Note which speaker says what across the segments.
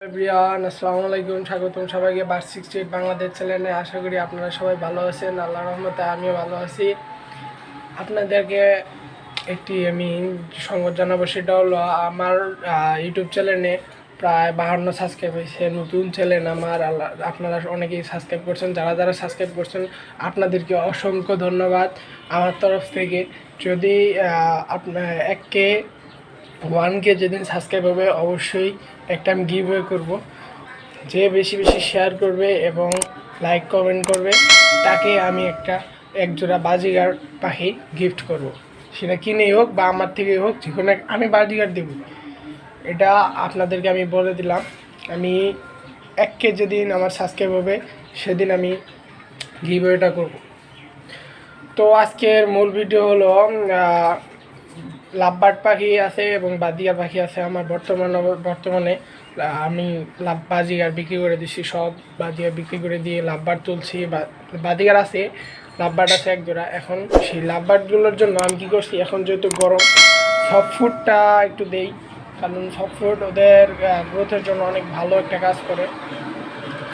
Speaker 1: Everyone আসসালামু আলাইকুম, স্বাগতম সবাইকে বার 68 বাংলাদেশ চ্যানেলে। আশা করি আপনারা সবাই ভালো আছেন। আল্লাহর রহমতে আমিও ভালো আছি। আপনাদেরকে একটি আমি সংবাদ জানাবো, সেটা হলো আমার ইউটিউব চ্যানেলে প্রায় 52 সাবস্ক্রাইব হয়েছে। নতুন চ্যানেল আমার, আপনারা অনেকেই সাবস্ক্রাইব করছেন। যারা যারা সাবস্ক্রাইব করছেন আপনাদেরকে অসংখ্য ধন্যবাদ আমার তরফ থেকে। যদি আপনার 1K যেদিন সাবস্ক্রাইব হবে অবশ্যই একটা আমি গিভওয়ে করব। যে বেশি বেশি শেয়ার করবে এবং লাইক কমেন্ট করবে তাকে আমি এক জোড়া বাজিগার পাখি গিফট করব। সেটা কিনেই হোক বা আমার থেকেই হোক, যে কোনো আমি বাজিগার দেব। এটা আপনাদেরকে আমি বলে দিলাম। আমি 1K যেদিন আমার সাবস্ক্রাইব হবে সেদিন আমি গিভওয়েটা করব। তো আজকের মূল ভিডিও হলো লাভবার্ড পাখি আছে এবং বাজিগার পাখি আছে আমার। বর্তমানে আমি বাজিগার বিক্রি করে দিচ্ছি, সব বাজিগার বিক্রি করে দিয়ে লাভবার্ড তুলছি। বাজিগার আছে, লাভবার্ড আছে এক জোড়া। এখন সেই লাভবার্ডগুলোর জন্য আমি কী করছি, এখন যেহেতু গরম, সফট ফুডটা একটু দেই, কারণ সফট ফুড ওদের গ্রোথের জন্য অনেক ভালো একটা কাজ করে।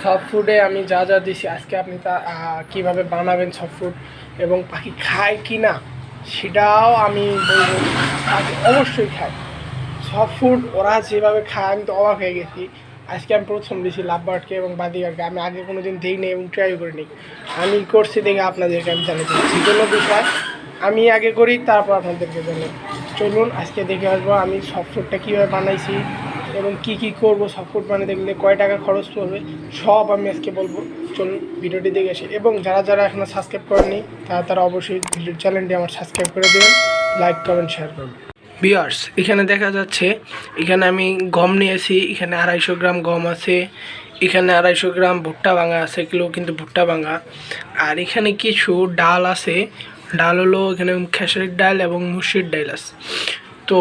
Speaker 1: সফট ফুডে আমি যা যা দিছি, আজকে আপনি তা কীভাবে বানাবেন সফট ফুড এবং পাখি খায় কি না সেটাও আমি বলবো। পাখি অবশ্যই খায় সফট ফুড, ওরা যেভাবে খায় আমি তো অবাক হয়ে গেছি। আজকে আমি প্রথম দিয়েছি লাভবার্ডকে এবং বাজিগারকে। আমি আগে কোনো দিন দিই নি এবং ট্রাই করিনি। আমি করছি দেখে আপনাদেরকে আমি জানাতে চাচ্ছি। কোনো বিষয় আমি আগে করি, তারপর আপনাদেরকে জানাই। চলুন আজকে দেখে আসবো আমি সফট ফুডটা কীভাবে বানাইছি এবং কি করব। সফট ফুড বানাতে গেলে কয় টাকা খরচ পড়বে সব আমি আজকে বলবো। চলুন ভিডিওটি দেখে আসি। এবং যারা যারা এখনও সাবস্ক্রাইব করেননি তারা অবশ্যই চ্যানেলটি আমার সাবস্ক্রাইব করে দেবেন, লাইক কমেন্ট শেয়ার করবেন। ভিউয়ার্স, এখানে দেখা যাচ্ছে, এখানে আমি গম নিয়েছি। এখানে 250 গ্রাম গম আছে, এখানে 250 গ্রাম ভুট্টা ভাঙা আছে, কিলো কিন্তু ভুট্টা ভাঙা। আর এখানে কিছু ডাল আছে। ডাল হলো এখানে খেসারির ডাল এবং মুসুরির ডাল আছে। তো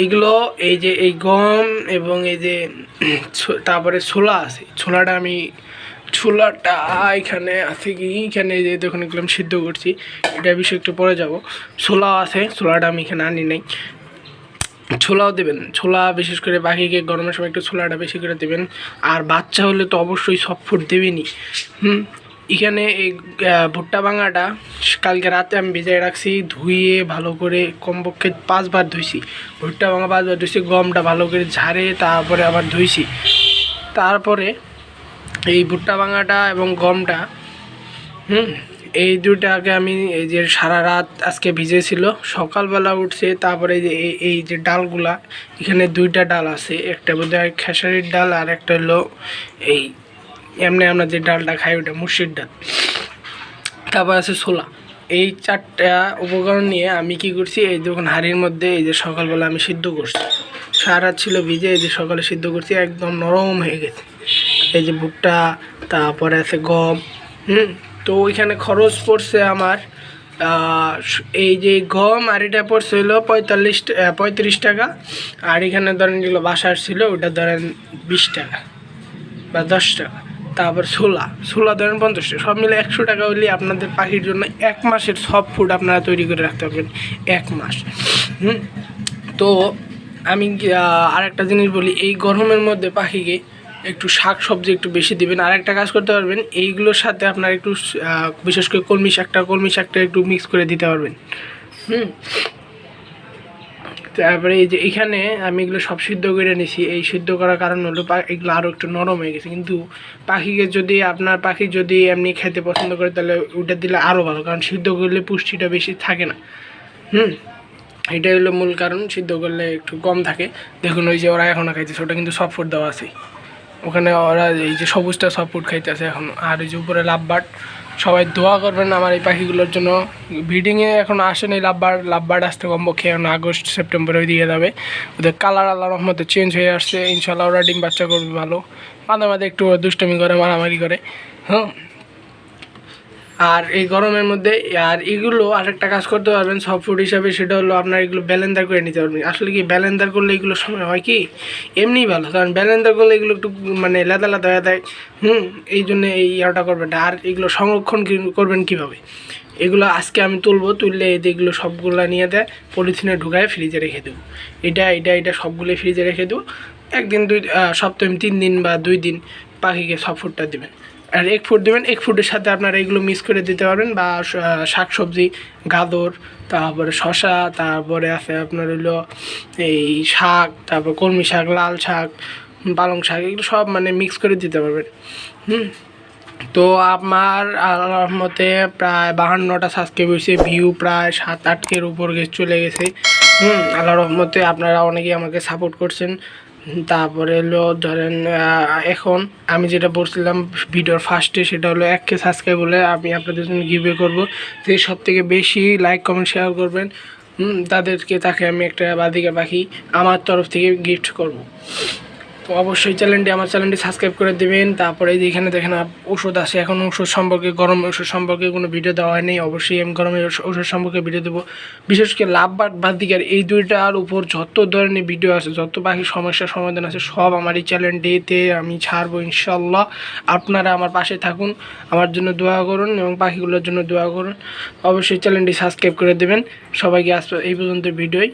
Speaker 1: এগুলো এই যে এই গম এবং এই যে তারপরে ছোলা আছে, ছোলাটা এখানে আছে কি, এখানে যে দেখুন এগুলো আমি সিদ্ধ করছি। এটা বিষয়ে একটু পরে যাব। ছোলা আছে, ছোলাটা আমি এখানে আনি নাই। ছোলাও দেবেন, ছোলা বিশেষ করে পাখিকে গরমের সময় একটু ছোলাটা বেশি করে দেবেন। আর বাচ্চা হলে তো অবশ্যই সফট ফুড দেবেনই। এখানে এই ভুট্টা ভাঙাটা কালকে রাতে আমি ভিজাই রাখছি, ধুয়ে ভালো করে কমপক্ষে 5 বার ধুইছি। ভুট্টা ভাঙা 5 বার ধুইছি, গমটা ভালো করে ঝাড়ে তারপরে আবার ধুইছি। তারপরে এই ভুট্টা ভাঙাটা এবং গমটা এই দুটাকে আমি এই যে সারা রাত আজকে ভিজেছিল, সকালবেলা উঠছে। তারপরে এই যে ডালগুলা, এখানে 2টা ডাল আছে, একটা বোধহয় খেসারির ডাল আর একটা হলো এই এমনি আমরা যে ডালটা খাই ওটা মুসুরির ডাল। তারপর আছে ছোলা। এই 4টা উপকরণ নিয়ে আমি কি করছি, এই দেখুন হাঁড়ির মধ্যে এই যে সকালবেলা আমি সিদ্ধ করছি। সারা রাত ছিল ভিজে, এই যে সকালে সিদ্ধ করছি, একদম নরম হয়ে গেছে। এই যে ভুট্টা, তারপরে আছে গম। তো ওইখানে খরচ পড়ছে আমার এই যে গম আর এটা পড়ছে হলো 35 টাকা। আর এখানে ধরেন যেগুলো বাসার ছিল ওটা ধরেন 20 টাকা বা 10 টাকা। তারপর ছোলা ধরেন 50 টাকা। সব মিলে 100 টাকা হলে আপনাদের পাখির জন্য 1 মাসের সব ফুড আপনারা তৈরি করে রাখতে পারবেন 1 মাস। তো আমি আরেকটা জিনিস বলি, এই গরমের মধ্যে পাখিকে একটু শাক সবজি একটু বেশি দিবেন। আর একটা কাজ করতে পারবেন, এইগুলোর সাথে আপনার একটু বিশেষ করে কলমি শাকটা একটু মিক্স করে দিতে পারবেন। তারপরে এই যে এখানে আমি এগুলো সব সিদ্ধ করে নিছি। এই সিদ্ধ করার কারণ হলো এগুলো আরও একটু নরম হয়ে গেছে। কিন্তু পাখিকে যদি আপনার পাখি যদি এমনি খেতে পছন্দ করে তাহলে ওটা দিলে আরও ভালো, কারণ সিদ্ধ করলে পুষ্টিটা বেশি থাকে না। এটাই হলো মূল কারণ, সিদ্ধ করলে একটু কম থাকে। দেখুন ওই যে ওরা এখনও খাইতেছে, ওটা কিন্তু সফট ফুড দেওয়া আছে। ওখানে ওরা এই যে সবুজটা সফট ফুড খাইতেছে এখন। আর এই যে উপরে লাভবার্ড, সবাই দোয়া করবেন আমার এই পাখিগুলোর জন্য। ব্রিডিংয়ে এখন আসেনি লাভবার্ড আসতে কমপক্ষে এখন আগস্ট সেপ্টেম্বরে দিয়ে যাবে। ওদের কালার আল্লাহর রহমতে চেঞ্জ হয়ে আসছে, ইনশাল্লাহ ওরা ডিম বাচ্চা করবে ভালো। মাঝে মাঝে একটু দুষ্টমি করে, মারামারি করে। আর এই গরমের মধ্যে আর এগুলো আরেকটা কাজ করতে পারবেন সফট ফুড হিসাবে, সেটা হলো আপনার এগুলো ব্যালেন্ডার করে নিতে পারবেন। আসলে কি ব্যালেন্ডার করলে এগুলো সময় হয় কি এমনিই ভালো, কারণ ব্যালেন্ডার করলে এগুলো একটু মানে লেদা হয়ে দেয়। এই জন্য এই ইয়াটা করবেন। আর এগুলো সংরক্ষণ করবেন কীভাবে, এগুলো আজকে আমি তুললে এগুলো সবগুলো নিয়ে দেয় পলিথিনে ঢুকায় ফ্রিজে রেখে দেবো। এটা সবগুলো ফ্রিজে রেখে দেবো। একদিন সপ্তাহে 3 দিন বা 2 দিন পাখিকে সব ফুডটা দেবেন। আর এক ফুড দেবেন, এক ফুডের সাথে আপনারা এগুলো মিক্স করে দিতে পারবেন, বা শাকসবজি, গাজর, তারপরে শসা, তারপরে আছে আপনার হলো এই শাক, তারপর কলমি শাক, লাল শাক, পালং শাক, এগুলো সব মানে মিক্স করে দিতে পারবেন। তো আমার আল্লাহর রহমতে প্রায় 52টা সাবস্ক্রাইব হয়েছে, ভিউ প্রায় 7-8 উপর চলে গেছে। আল্লাহর রহমতে আপনারা অনেকেই আমাকে সাপোর্ট করছেন। তারপরে হলো ধরেন এখন আমি যেটা বলছিলাম ভিডিওর ফার্স্টে, সেটা হলো 1K সাবস্ক্রাইব হলে আমি আপনাদের জন্য গিভওয়ে করবো। যে সব থেকে বেশি লাইক কমেন্ট শেয়ার করবেন তাকে আমি একটা বাদিকা পাখি আমার তরফ থেকে গিফট করব। তো অবশ্যই আমার চ্যানেলটি সাবস্ক্রাইব করে দেবেন। তারপরে এখানে দেখেন ওষুধ আছে, এখন ওষুধ সম্পর্কে, গরম ওষুধ সম্পর্কে কোনো ভিডিও দেওয়া হয়নি। অবশ্যই আমি গরমের ওষুধ সম্পর্কে ভিডিও দেবো। বিশেষ করে লাভ বাদিকার এই দুইটার উপর যত ধরনের ভিডিও আছে, যত বাকি সমস্যার সমাধান আছে, সব আমার এই চ্যানেলটিতে আমি ছাড়বো ইনশাল্লাহ। আপনারা আমার পাশে থাকুন, আমার জন্য দোয়া করুন এবং পাখিগুলোর জন্য দোয়া করুন। অবশ্যই চ্যানেলটি সাবস্ক্রাইব করে দেবেন। সবাইকে আজ এই পর্যন্ত ভিডিওই।